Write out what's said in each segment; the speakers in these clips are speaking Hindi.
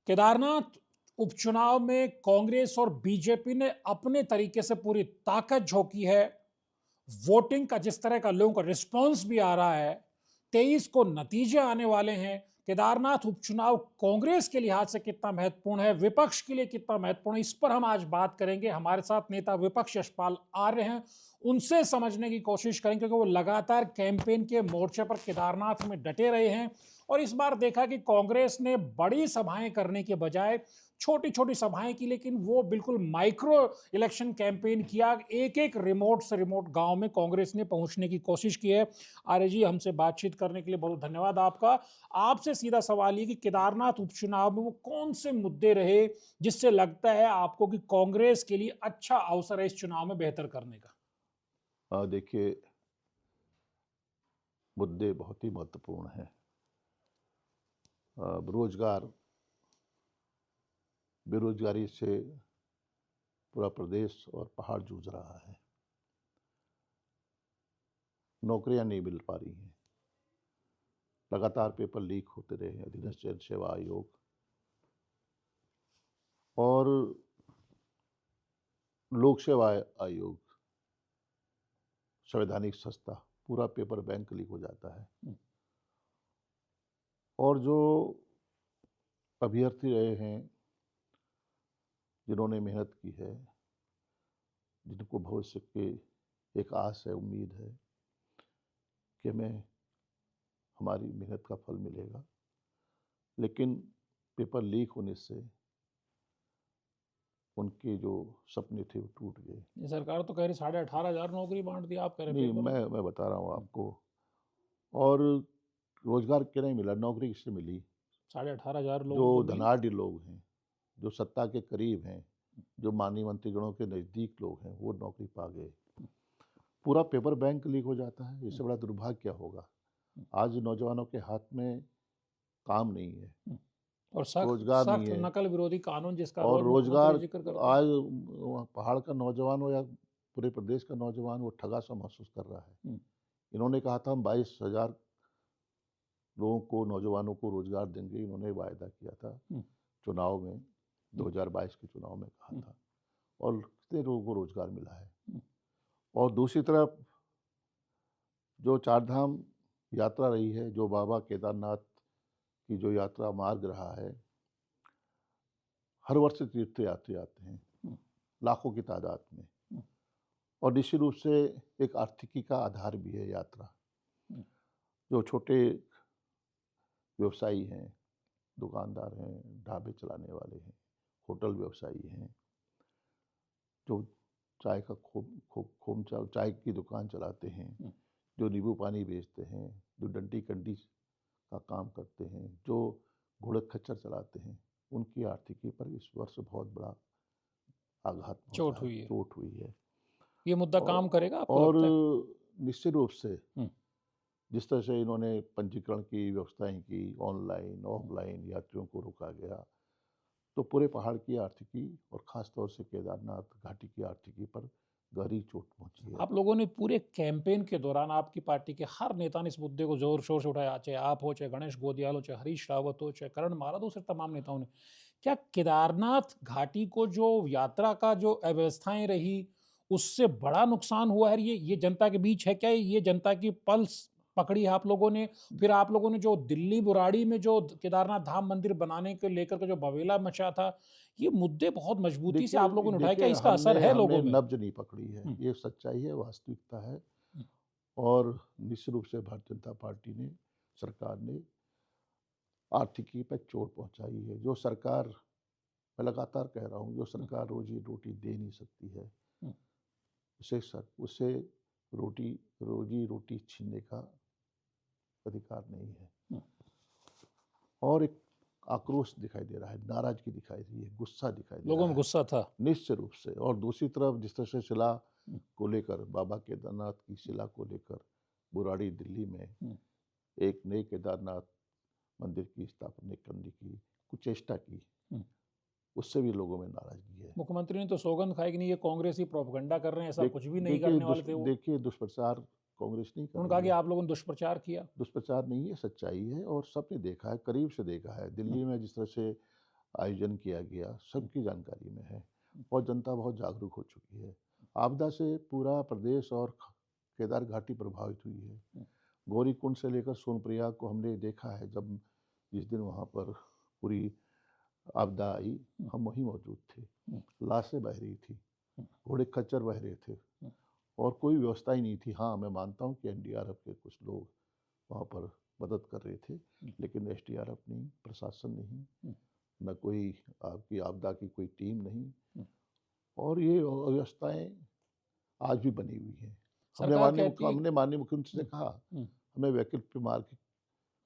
केदारनाथ उपचुनाव में कांग्रेस और बीजेपी ने अपने तरीके से पूरी ताकत झोंकी है। वोटिंग का जिस तरह का लोगों का रिस्पांस भी आ रहा है, 23 को नतीजे आने वाले हैं। केदारनाथ उपचुनाव कांग्रेस के लिहाज से कितना महत्वपूर्ण है, विपक्ष के लिए कितना महत्वपूर्ण है, इस पर हम आज बात करेंगे। हमारे साथ नेता विपक्ष यशपाल आर्य हैं, उनसे समझने की कोशिश करेंगे क्योंकि वो लगातार कैंपेन के मोर्चे पर केदारनाथ में डटे रहे हैं। और इस बार देखा कि कांग्रेस ने बड़ी सभाएं करने के बजाय छोटी छोटी सभाएं की, लेकिन वो बिल्कुल माइक्रो इलेक्शन कैंपेन किया। एक एक रिमोट से रिमोट गांव में कांग्रेस ने पहुंचने की कोशिश की है। आर्य जी, हमसे बातचीत करने के लिए बहुत धन्यवाद आपका। आपसे सीधा सवाल ये कि केदारनाथ उपचुनाव में वो कौन से मुद्दे रहे जिससे लगता है आपको कि कांग्रेस के लिए अच्छा अवसर है इस चुनाव में बेहतर करने का? देखिए, मुद्दे बहुत ही महत्वपूर्ण हैं। बेरोजगारी से पूरा प्रदेश और पहाड़ जूझ रहा है। नौकरियां नहीं मिल पा रही हैं। लगातार पेपर लीक होते रहे हैं। अधीनस्थ जन सेवा आयोग और लोक सेवा आयोग, संवैधानिक संस्था, पूरा पेपर बैंक लीक हो जाता है। और जो अभ्यर्थी रहे हैं, जिन्होंने मेहनत की है, जिनको भविष्य के एक आस है, उम्मीद है कि हमारी मेहनत का फल मिलेगा, लेकिन पेपर लीक होने से उनके जो सपने थे वो टूट गए। सरकार तो कह रही 18,500 नौकरी बांट दी, आप कह रहे नहीं, पेपर मैं बता रहा हूँ आपको। और रोजगार क्यों नहीं मिला? नौकरी किससे मिली? 18,500 जो लोगों को मिली। धनाढ़ लोग हैं, जो सत्ता के करीब हैं, जो माननीय मंत्रीगणों के नज़दीक लोग हैं, वो नौकरी पा गए। पूरा पेपर बैंक लीक हो जाता है। इससे बड़ा दुर्भाग्य क्या होगा? आज नौजवानों के हाथ में काम नहीं है और रोजगार नहीं सख्त है। नकल विरोधी कानून जिसका और रोज रोजगार मुख्यमंत्री जिक्र करते हैं। आज पहाड़ का नौजवान हो या पूरे प्रदेश का नौजवान, वो ठगा सा महसूस कर रहा है। इन्होंने कहा था हम 22,000 लोगों को, नौजवानों को रोजगार देंगे। इन्होंने वायदा किया था चुनाव में, 2022 के चुनाव में कहा था, और कितने लोगों को रोजगार मिला है। और दूसरी तरफ जो चारधाम यात्रा रही है, जो बाबा केदारनाथ की जो यात्रा मार्ग रहा है, हर वर्ष तीर्थयात्री आते हैं लाखों की तादाद में, और निश्चित रूप से एक आर्थिकी का आधार भी है यात्रा। जो छोटे व्यवसायी हैं, दुकानदार हैं, ढाबे चलाने वाले हैं, होटल व्यवसायी हैं, जो चाय का चाय की दुकान चलाते हैं, जो नींबू पानी बेचते हैं, जो डंडी कंडी का काम करते हैं, जो घोड़े खच्चर चलाते हैं, उनकी आर्थिकी पर इस वर्ष बहुत बड़ा आघात चोट पहुंचा है, हुई है। चोट हुई है। ये मुद्दा काम करेगा आपको और लगता है? निश्चित रूप से जिस तरह से इन्होंने पंजीकरण की व्यवस्थाएं की, ऑनलाइन ऑफलाइन यात्रियों को रोका गया, तो पूरे पहाड़ की आर्थिकी और खासतौर से केदारनाथ घाटी की आर्थिकी पर गहरी चोट पहुंची है। आप लोगों ने पूरे कैंपेन के दौरान, आपकी पार्टी के हर नेता ने इस मुद्दे को जोर शोर से उठाया, चाहे आप हो, चाहे गणेश गोदियाल हो, चाहे हरीश रावत हो, चाहे करण महाराज हो, सिर्फ तमाम नेताओं ने। क्या केदारनाथ घाटी को जो यात्रा का जो अव्यवस्थाएं रही, उससे बड़ा नुकसान हुआ है? ये जनता के बीच है क्या? ये जनता की पल्स पकड़ी है आप लोगों ने? फिर आप लोगों ने जो दिल्ली बुराड़ी में जो केदारनाथ धाम मंदिर बनाने को लेकर के जो बवेला मचा था, ये मुद्दे बहुत मजबूती से आप लोगों ने उठाए। क्या इसका असर है हमने लोगों में? नब्ज नहीं पकड़ी है, ये सच्चाई है, वास्तविकता है। और निश्चित रूप से भारतीय जनता पार्टी ने, सरकार ने आर्थिकी पर चोट पहुंचाई है। जो सरकार, मैं लगातार कह रहा हूं, जो सरकार रोजी रोटी दे नहीं सकती है, उसे रोजी रोटी छीनने का अधिकार नहीं है। और एक आक्रोश दिखाई दे रहा है, नाराजगी दिखाई दे रही है, गुस्सा दिखाई दे रहा है, लोगों में गुस्सा था निश्चित रूप से। और दूसरी तरफ जिस तरह से शिला को लेकर, बाबा केदारनाथ की शिला को लेकर बुराड़ी दिल्ली में एक नए केदारनाथ मंदिर की स्थापना करने की कुछ चेष्टा की, उससे भी लोगों में नाराजगी है। मुख्यमंत्री ने तो सौगंध खाई कि नहीं, ये कांग्रेस ही प्रोपेगेंडा कर रहे हैं, ऐसा कुछ भी नहीं करने वाले थे वो। देखिए, दुष्प्रचार कांग्रेस नहीं कर उन्होंने रही कहा कि है। आप लोगों ने दुष्प्रचार किया। दुष्प्रचार नहीं है, सच्चाई है, और सबने देखा है, करीब से देखा है। दिल्ली में जिस तरह से आयोजन किया गया, सबकी जानकारी में है और जनता बहुत जागरूक हो चुकी है। आपदा से पूरा प्रदेश और केदार घाटी प्रभावित हुई है। गौरीकुंड से लेकर सोनप्रयाग को हमने देखा है, जब जिस दिन वहाँ पर पूरी आपदा आई, हम वहीं मौजूद थे। लाशें बह रही थी, घोड़े खच्चर बह रहे थे और कोई व्यवस्था ही नहीं थी। हाँ, मैं मानता हूँ कि एनडीआरएफ के कुछ लोग वहाँ पर मदद कर रहे थे, लेकिन एसडीआरएफ नहीं, प्रशासन नहीं, न कोई आपकी आपदा की कोई टीम नहीं, और ये अव्यवस्थाएं आज भी बनी हुई हैं। सरकार कहती है हमने माननीय मुख्यमंत्री से कहा, हमें वैकल्पिक मार्ग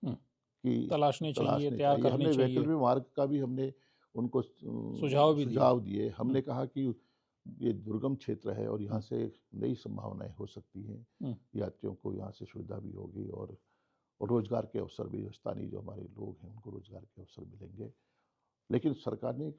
की तलाशनी चाहिए, तलाशनी तैयार चाहिए। करनी हमने चाहिए, वैकल्पिक मार्ग का भी हमने उनको सुझाव भी दिए। सुझाव दिए। हमने कहा कि ये दुर्गम क्षेत्र है और यहाँ से नई संभावनाएं हो सकती हैं, यात्रियों को यहाँ से सुविधा भी होगी और रोजगार के अवसर भी, स्थानीय जो हमारे लोग हैं उनको रोजगार के अवसर मिलेंगे। लेकिन सरकार ने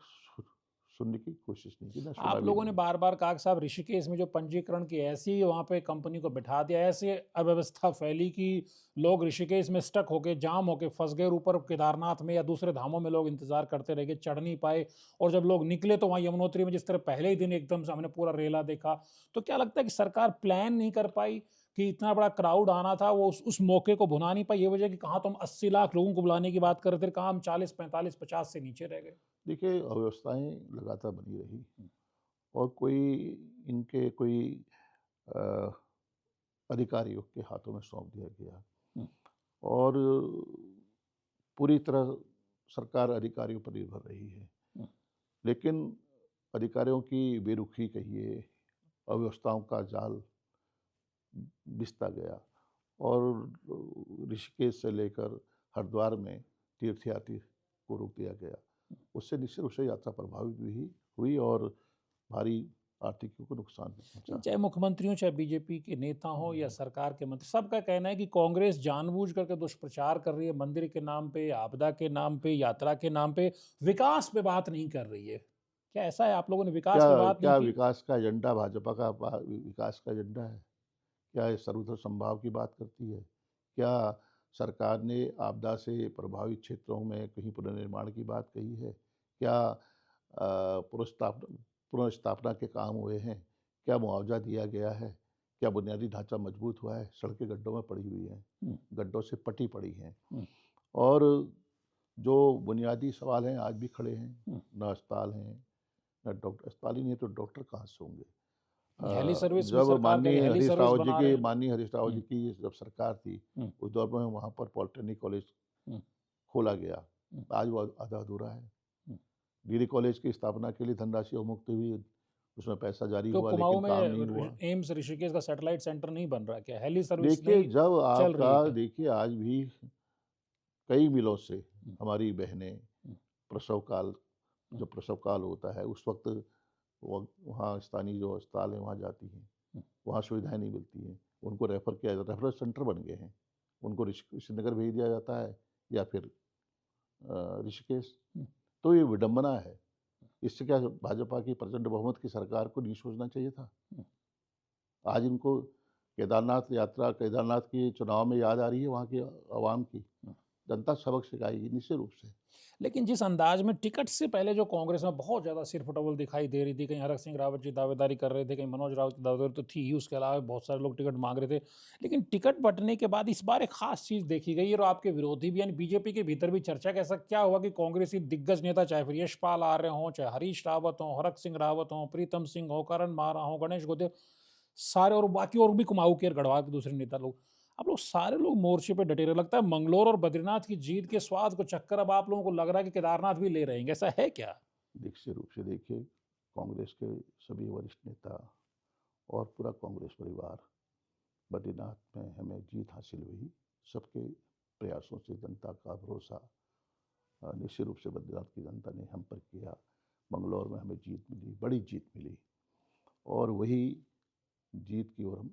सुनने की कोशिश नहीं की, ना सुना आप भी लोगों ने नहीं। बार बार कहा कि साहब ऋषिकेश में जो पंजीकरण की ऐसी वहाँ पे कंपनी को बिठा दिया, ऐसी अव्यवस्था फैली कि लोग ऋषिकेश में स्टक होके, जाम होके फंस गए, और ऊपर केदारनाथ में या दूसरे धामों में लोग इंतजार करते रह गए, चढ़ नहीं पाए। और जब लोग निकले तो वहाँ यमुनोत्री में जिस तरह पहले ही दिन एकदम से हमने पूरा रेला देखा। तो क्या लगता है कि सरकार प्लान नहीं कर पाई कि इतना बड़ा क्राउड आना था, वो उस मौके को भुना नहीं पाई? ये वजह कि कहाँ तो हम 80 लाख लोगों को बुलाने की बात कर रहे थे, कहाँ हम 40, 45, 50 से नीचे रह गए। देखिए, अव्यवस्थाएं लगातार बनी रही और कोई इनके कोई अ, अधिकारियों के हाथों में सौंप दिया गया और पूरी तरह सरकार अधिकारियों पर निर्भर रही है। लेकिन अधिकारियों की बेरुखी कहिए, अव्यवस्थाओं का जाल बिछता गया और ऋषिकेश से लेकर हरिद्वार में तीर्थयात्री को रोक दिया गया। उससे निश्चित रूप से यात्रा प्रभावित भी हुई और भारी आर्थिक को नुकसान भी पहुंचा। चाहे मुख्यमंत्री हो, चाहे बीजेपी के नेता हो या सरकार के मंत्री, सबका कहना है कि कांग्रेस जानबूझ करके दुष्प्रचार कर रही है, मंदिर के नाम पे, आपदा के नाम पे, यात्रा के नाम पे, विकास पे बात नहीं कर रही है। क्या ऐसा है, आप लोगों ने विकास क्या पे बात नहीं क्या की? विकास का एजेंडा भाजपा का विकास का एजेंडा है? क्या ये सर्वत्र संभाव की बात करती है? क्या सरकार ने आपदा से प्रभावित क्षेत्रों में कहीं पुनर्निर्माण की बात कही है? क्या पुनर्स्थापना के काम हुए हैं? क्या मुआवजा दिया गया है? क्या बुनियादी ढांचा मजबूत हुआ है? सड़कें गड्ढों में पड़ी हुई हैं, गड्ढों से पटी पड़ी हैं और जो बुनियादी सवाल हैं आज भी खड़े हैं। न अस्पताल हैं, न डॉक्टर। अस्पताल ही नहीं है तो डॉक्टर कहाँ से होंगे? हेली सर्विस भी जब सरकार कह रही है, हेली सर्विस बना रहे हैं। माननीय हरीश राव जी की जब सरकार थी, उस दौर में वहाँ पर पॉलिटेक्निक कॉलेज खोला गया, आज वो आधा अधूरा है। डिग्री कॉलेज की स्थापना के लिए धनराशि अवमुक्त हुई, उसमें पैसा जारी तो हुआ कुमाऊं लेकिन काम नहीं हुआ। में एम्स ऋषिकेश का सैटेलाइट सेंटर नहीं बन रहा? क्या हेली सर्विस देखिए, नहीं जब चल रही है आपका क्या? देखिए आज भी कई मिलों से हमारी बहनें प्रसव काल, जब प्रसव काल होता है उस वक्त वहाँ स्थानीय जो अस्पताल है वहाँ जाती हैं, वहाँ सुविधाएं नहीं मिलती हैं, उनको रेफर किया जाता है, रेफरल सेंटर बन गए हैं, उनको ऋषिनगर भेज दिया जाता है या फिर ऋषिकेश। तो ये विडंबना है। इससे क्या भाजपा की प्रचंड बहुमत की सरकार को नहीं सोचना चाहिए था? आज इनको केदारनाथ यात्रा, केदारनाथ के चुनाव में याद आ रही है वहाँ की आवाम की। जनता सबक सिखाएगी निश्चित रूप से। लेकिन जिस अंदाज में टिकट से पहले जो कांग्रेस में बहुत ज्यादा सिरफुटबल दिखाई दे रही थी, कहीं हरक सिंह रावत जी दावेदारी कर रहे थे, कहीं मनोज रावत की दावेदारी तो थी ही, उसके अलावा बहुत सारे लोग टिकट मांग रहे थे। लेकिन टिकट बंटने के बाद इस बार एक खास चीज देखी गई, और आपके विरोधी भी यानी बीजेपी के भीतर भी चर्चा, कैसा क्या हुआ कि कांग्रेसी दिग्गज नेता, चाहे फिर यशपाल आर्य हों, चाहे हरीश रावत हों, हरक सिंह रावत हों, प्रीतम सिंह हो, करण मारा हो, गणेश गोदेव, सारे, और बाकी और भी कुमाऊं के गढ़वाल के दूसरे नेता लोग, आप लोग सारे लोग मोर्चे पे डटे रहे। लगता है मंगलोर और बद्रीनाथ की जीत के स्वाद को चक्कर अब आप लोगों को लग रहा है कि केदारनाथ भी ले रहेंगे, ऐसा है क्या? निश्चित रूप से देखिए, कांग्रेस के सभी वरिष्ठ नेता और पूरा कांग्रेस परिवार, बद्रीनाथ में हमें जीत हासिल हुई, सबके प्रयासों से, जनता का भरोसा निश्चित रूप से बद्रीनाथ की जनता ने हम पर किया। मंगलौर में हमें जीत मिली, बड़ी जीत मिली और वही जीत की ओर हम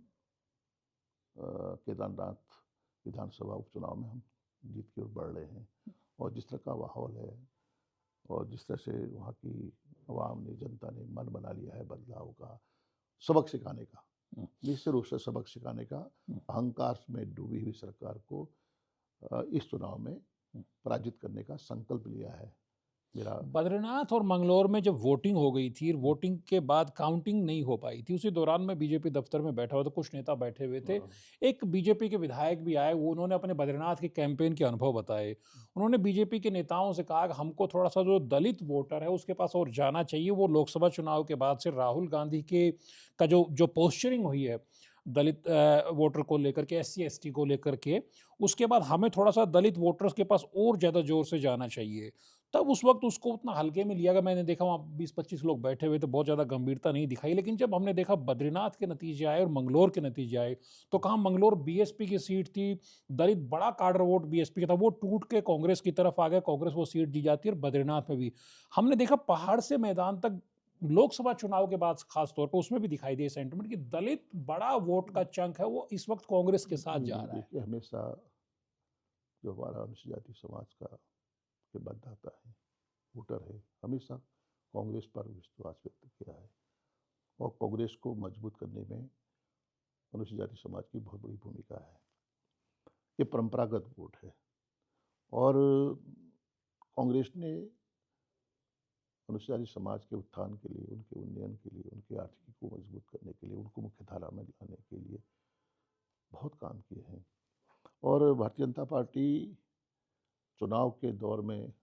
केदारनाथ विधानसभा उपचुनाव में हम जीत की ओर बढ़ रहे हैं। और जिस तरह का माहौल है और जिस तरह से वहाँ की आवाम ने, जनता ने मन बना लिया है बदलाव का, सबक सिखाने का, निश्चित रूप से सबक सिखाने का, अहंकार में डूबी हुई सरकार को इस चुनाव में पराजित करने का संकल्प लिया है। मेरा बद्रीनाथ और मंगलौर में जब वोटिंग हो गई थी, वोटिंग के बाद काउंटिंग नहीं हो पाई थी, उसी दौरान मैं बीजेपी दफ्तर में बैठा हुआ था, कुछ नेता बैठे हुए थे। एक बीजेपी के विधायक भी आए, वो उन्होंने अपने बद्रीनाथ के कैंपेन के अनुभव बताए। उन्होंने बीजेपी के नेताओं से कहा कि हमको थोड़ा सा जो दलित वोटर है उसके पास और जाना चाहिए। वो लोकसभा चुनाव के बाद से राहुल गांधी के का जो जो पोस्चरिंग हुई है दलित वोटर को लेकर के, SC ST को लेकर के, उसके बाद हमें थोड़ा सा दलित वोटर्स के पास और ज़्यादा जोर से जाना चाहिए। तब उस वक्त उसको उतना हल्के में लिया गया। मैंने देखा वहाँ 20-25 लोग बैठे हुए थे, बहुत ज़्यादा गंभीरता नहीं दिखाई। लेकिन जब हमने देखा बद्रीनाथ के नतीजे आए और मंगलौर के नतीजे आए, तो कहाँ मंगलौर BSP की सीट थी, दलित बड़ा काडर वोट BSP का था, वो टूट के कांग्रेस की तरफ आ गया, कांग्रेस वो सीट दी जाती है। और बद्रीनाथ में भी हमने देखा पहाड़ से मैदान तक लोकसभा चुनाव के बाद खास तौर पर उसमें भी दिखाई दिए सेंटिमेंट कि दलित बड़ा वोट का चंक है वो इस वक्त कांग्रेस के साथ जा रहा है। देखिए, हमेशा जो हमारा अनुसूचित जाति समाज का के मतदाता है, वोटर है, हमेशा कांग्रेस पर विश्वास व्यक्त किया है और कांग्रेस को मजबूत करने में अनुसूचित जाति समाज की बहुत बड़ी भूमिका है। ये परंपरागत वोट है और कांग्रेस ने अनुसूचित जाति समाज के उत्थान के लिए, उनके उन्नयन के लिए, उनकी आर्थिकी को मजबूत करने के लिए, उनको मुख्यधारा में लाने के लिए बहुत काम किए हैं। और भारतीय जनता पार्टी चुनाव के दौर में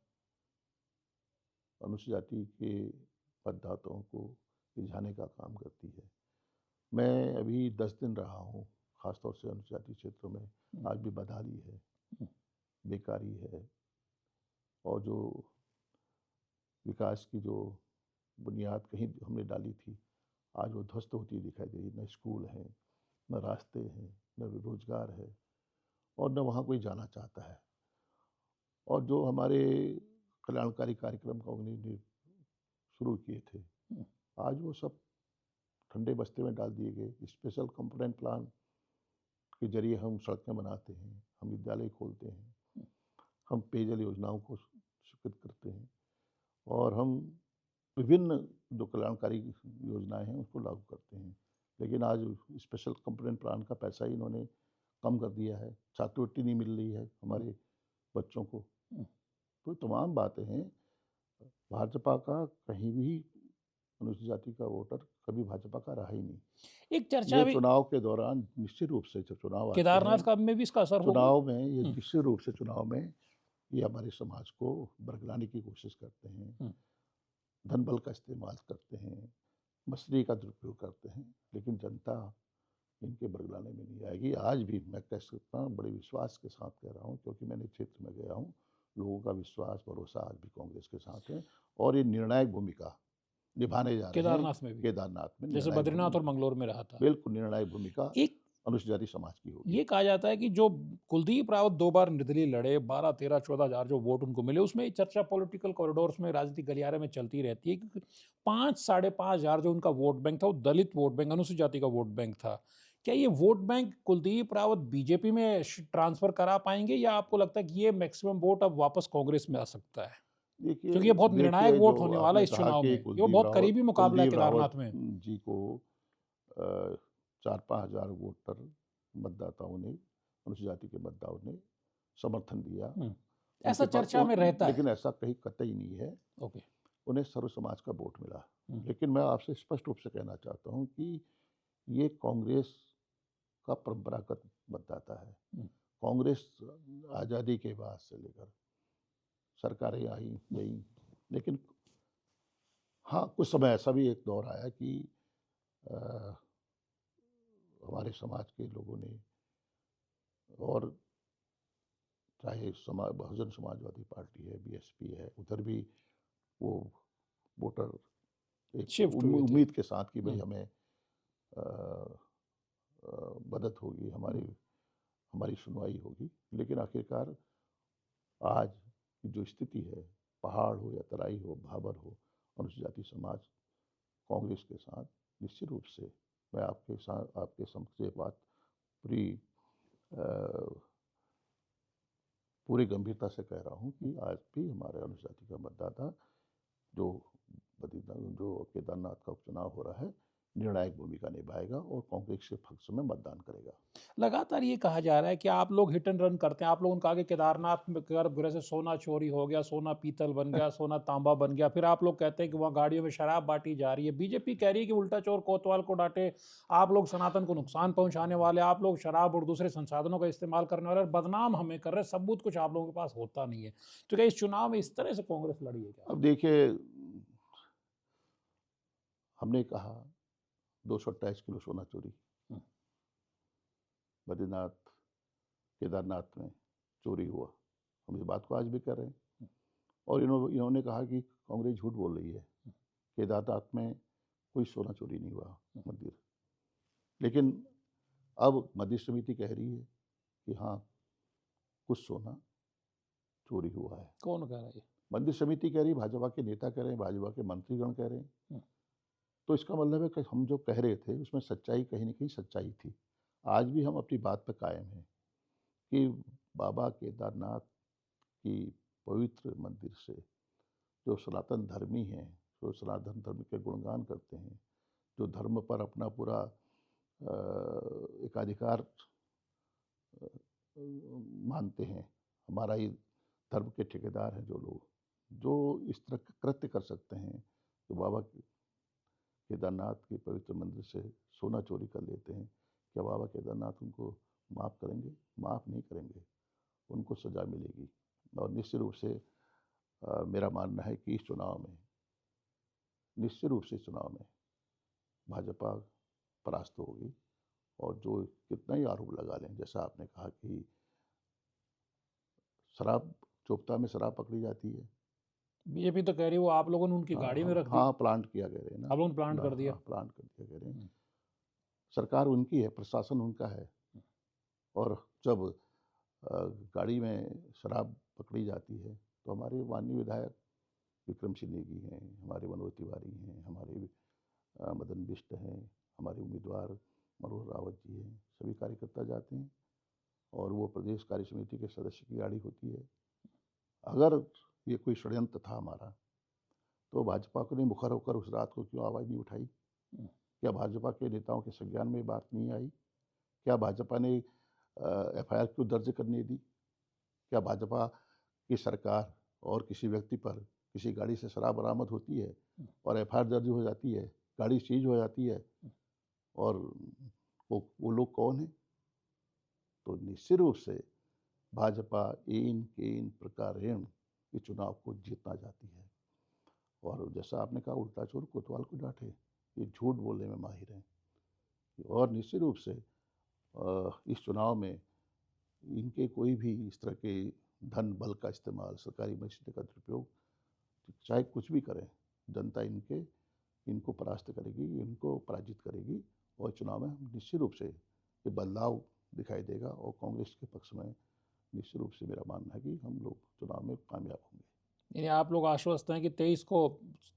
अनुसूचित जाति के मतदाताओं को रिझाने का काम करती है। मैं अभी 10 दिन रहा हूँ, खासतौर से अनुसूचित जाति क्षेत्रों में। आज भी बदहाली है, बेकारी है और जो विकास की जो बुनियाद कहीं हमने डाली थी, आज वो ध्वस्त होती दिखाई दे रही। न स्कूल हैं, न रास्ते हैं, न रोजगार है और न वहाँ कोई जाना चाहता है। और जो हमारे कल्याणकारी कार्यक्रम कांग्रेस ने शुरू किए थे, आज वो सब ठंडे बस्ते में डाल दिए गए। स्पेशल कंपोनेंट प्लान के जरिए हम सड़कें बनाते हैं, हम विद्यालय खोलते हैं, हम पेयजल योजनाओं को स्वीकृत करते हैं और हम विभिन्न जो कल्याणकारी योजनाएं हैं उसको लागू करते हैं। लेकिन आज स्पेशल कंपोनेंट प्लान का पैसा ही इन्होंने कम कर दिया है, छात्रवृत्ति नहीं मिल रही है हमारे बच्चों को। तो तमाम बातें हैं। भाजपा का कहीं भी अनुसूचित जाति का वोटर कभी भाजपा का रहा ही नहीं। एक चर्चा ये भी चुनाव के दौरान निश्चित रूप से जब चुनाव आते केदारनाथ हैं, का में भी इसका असर होगा। चुनाव में ये निश्चित रूप से चुनाव में ये हमारे समाज को बरगलाने की कोशिश करते हैं, धन बल का इस्तेमाल करते हैं, मशीनरी का दुरुपयोग करते हैं, लेकिन जनता इनके बरगलाने में नहीं आएगी। आज भी मैं कह सकता हूँ, बड़े विश्वास के साथ कह रहा हूँ, क्योंकि मैंने क्षेत्र में गया हूँ, लोगों का विश्वास भरोसा आज भी कांग्रेस के साथ है और ये निर्णायक भूमिका निभाने जा रहे हैं। केदारनाथ में भी केदारनाथ में जैसे निर्णायक बद्रीनाथ और भूमिका, मंगलौर में रहा था। बिल्कुल निर्णायक भूमिका एक अनुसूचित जाति समाज की होगी। ये कहा जाता है कि जो कुलदीप रावत 2 बार निर्दलीय लड़े, 12, 13, 14 हजार जो वोट उनको मिले, उसमें चर्चा पॉलिटिकल कॉरिडोर्स में, राजनीतिक गलियारे में चलती रहती है, क्योंकि 5, 5.5 हजार जो उनका वोट बैंक था वो दलित वोट बैंक, अनुसूचित जाति का वोट बैंक था। क्या ये vote bank Kuldeep Rawat BJP में ट्रांसफर करा पाएंगे, या आपको लगता है कि ये मैक्सिमम वोट अब वापस कांग्रेस में आ सकता है? क्योंकि ये बहुत निर्णायक देखिए, वोट जो होने वाला है आपने इस कहा चुनाव में, कि ये बहुत करीबी मुकाबला है कुलदीप रावत केदारनाथ में। जी को 4-5 हजार वोटर मतदाताओं ने, अनुसूचित जाति के मतदाताओं ने समर्थन दिया। ऐसा उनके पास चर्चा में रहता है। लेकिन ऐसा कहीं कतई नहीं है। ओके। उन्हें सर्व समाज का वोट मिला। लेकिन मैं आपसे स्पष्ट रूप से कहना चाहता हूं कि ये कांग्रेस का परंपरागत मतदाता है। कांग्रेस आज़ादी के बाद से लेकर सरकारें आई गई, लेकिन हाँ, कुछ समय ऐसा भी एक दौर आया कि हमारे समाज के लोगों ने, और चाहे बहुजन समाजवादी पार्टी है, BSP है, उधर भी वो वोटर एक शिफ्ट हुए थे। उम्मीद के साथ कि भाई हमें मदद होगी, हमारी सुनवाई होगी। लेकिन आखिरकार आज की जो स्थिति है, पहाड़ हो या तराई हो, भाबर हो, अनुसूचित जाति समाज कांग्रेस के साथ निश्चित रूप से, मैं आपके समक्ष ये बात पूरी गंभीरता से कह रहा हूँ कि आज भी हमारे अनुसूचित जाति का मतदाता जो केदारनाथ का उपचुनाव हो रहा है, निर्णायक भूमिका निभाएगा और कांग्रेस के पक्ष में मतदान करेगा। लगातार ये कहा जा रहा है कि आप लोग हिट एंड रन करते हैं, आप लोगों ने कहा कि केदारनाथ में गर्भगृह से सोना चोरी हो गया, सोना पीतल बन गया, सोना तांबा बन गया, फिर आप लोग कहते हैं कि वहाँ गाड़ियों में शराब बांटी जा रही है। बीजेपी कह रही है कि उल्टा चोर कोतवाल को डांटे, आप लोग सनातन को नुकसान पहुंचाने वाले, आप लोग शराब और दूसरे संसाधनों का इस्तेमाल करने वाले और बदनाम हमें कर रहे हैं, सबूत कुछ आप लोगों के पास होता नहीं है। तो क्या इस चुनाव में इस तरह से कांग्रेस लड़ी है क्या? अब देखिए, हमने कहा 228 किलो सोना चोरी हम्म, बद्रीनाथ केदारनाथ में चोरी हुआ। हम इस बात को आज भी कर रहे हैं और इन्होंने कहा कि कांग्रेस झूठ बोल रही है, केदारनाथ में कोई सोना चोरी नहीं हुआ मंदिर। लेकिन अब मंदिर समिति कह रही है कि हाँ, कुछ सोना चोरी हुआ है। कौन कह रहा है? मंदिर समिति कह रही है, भाजपा के नेता कह रहे हैं, भाजपा के मंत्रीगण कह रहे हैं। हम्म। तो इसका मतलब है कि हम जो कह रहे थे उसमें सच्चाई कहीं ना कहीं सच्चाई थी। आज भी हम अपनी बात पर कायम हैं कि बाबा केदारनाथ की पवित्र मंदिर से जो सनातन धर्मी हैं, जो सनातन धर्म के गुणगान करते हैं, जो धर्म पर अपना पूरा एकाधिकार मानते हैं, हमारा ही धर्म के ठेकेदार हैं जो लोग, जो इस तरह का कृत्य कर सकते हैं, जो बाबा केदारनाथ के पवित्र मंदिर से सोना चोरी कर लेते हैं, क्या बाबा केदारनाथ उनको माफ़ करेंगे? माफ़ नहीं करेंगे, उनको सज़ा मिलेगी। और निश्चित रूप से मेरा मानना है कि इस चुनाव में, निश्चित रूप से चुनाव में भाजपा परास्त होगी। और जो कितना ही आरोप लगा लें, जैसा आपने कहा कि शराब, चोपता में शराब पकड़ी जाती है। बीजेपी तो कह रही है वो आप लोगों ने उनकी हाँ गाड़ी में हाँ रख दी। हाँ, प्लांट किया कह रहे हैं ना। आप लोगों ने प्लांट कर दिया। हाँ, प्लांट कर दिया कह रहे हैं। सरकार उनकी है, प्रशासन उनका है। और जब गाड़ी में शराब पकड़ी जाती है तो हमारे माननीय विधायक विक्रम सिंह नेगी हैं, हमारे मनोज तिवारी हैं, हमारे मदन बिष्ट हैं, हमारे उम्मीदवार मनोहर रावत जी हैं, सभी कार्यकर्ता जाते हैं और वो प्रदेश कार्य समिति के सदस्य की गाड़ी होती है। अगर ये कोई षड्यंत्र था हमारा, तो भाजपा को ने मुखर होकर उस रात को क्यों आवाज़ नहीं उठाई? क्या भाजपा के नेताओं के संज्ञान में बात नहीं आई? क्या भाजपा ने एफआईआर क्यों दर्ज करने दी? क्या भाजपा की सरकार और किसी व्यक्ति पर किसी गाड़ी से शराब बरामद होती है और एफआईआर दर्ज हो जाती है, गाड़ी सीज हो जाती है, और वो लोग कौन हैं? तो निश्चित रूप से भाजपा इन केन प्रकारेण इस चुनाव को जीतना चाहती है। और जैसा आपने कहा, उल्टा चोर कोतवाल को डांटे, ये झूठ बोलने में माहिर हैं। और निश्चित रूप से इस चुनाव में इनके कोई भी इस तरह के धन बल का इस्तेमाल, सरकारी मशीनरी का दुरुपयोग, चाहे कुछ भी करें, जनता इनको परास्त करेगी, इनको पराजित करेगी। और चुनाव में निश्चित रूप से ये बदलाव दिखाई देगा और कांग्रेस के पक्ष में निश्चित रूप से मेरा मानना है कि हम लोग चुनाव में कामयाब होंगे। यानी आप लोग आश्वस्त हैं कि 23 को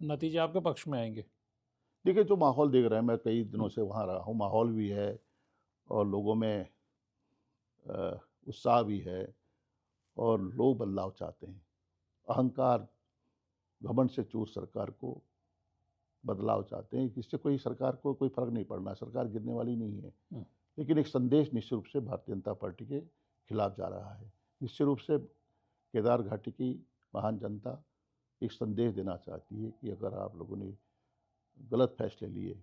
नतीजे आपके पक्ष में आएंगे? देखिए, जो माहौल देख रहे हैं, मैं कई दिनों से वहाँ रहा हूँ, माहौल भी है और लोगों में उत्साह भी है और लोग बदलाव चाहते हैं। अहंकार, घमंड से चूर सरकार को बदलाव चाहते हैं, जिससे कोई सरकार को कोई फर्क नहीं पड़ना, सरकार गिरने वाली नहीं है। लेकिन एक संदेश निश्चित रूप से भारतीय जनता पार्टी के खिलाफ जा रहा है। निश्चित रूप से केदार घाटी की महान जनता एक संदेश देना चाहती है कि अगर आप लोगों ने गलत फैसले लिए,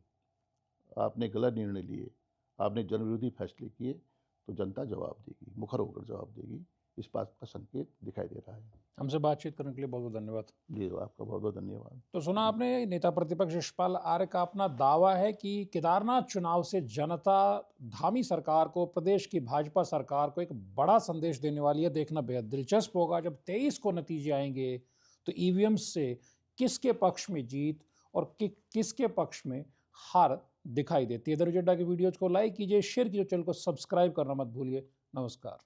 आपने गलत निर्णय लिए, आपने जनविरोधी फैसले किए, तो जनता जवाब देगी, मुखर होकर जवाब देगी। इस बात का संकेत दिखाई दे रहा है। हमसे बातचीत करने के लिए बहुत बहुत धन्यवाद। जी, आपका बहुत बहुत धन्यवाद। तो सुना आपने, नेता प्रतिपक्ष यशपाल आर्य का अपना दावा है कि केदारनाथ चुनाव से जनता धामी सरकार को, प्रदेश की भाजपा सरकार को एक बड़ा संदेश देने वाली है। देखना बेहद दिलचस्प होगा जब 23 को नतीजे आएंगे तो ईवीएम से किसके पक्ष में जीत और किसके पक्ष में हार दिखाई देती है। द एजेंडा की वीडियोज को लाइक कीजिए, शेयर कीजिए, चैनल को सब्सक्राइब करना मत भूलिए। नमस्कार।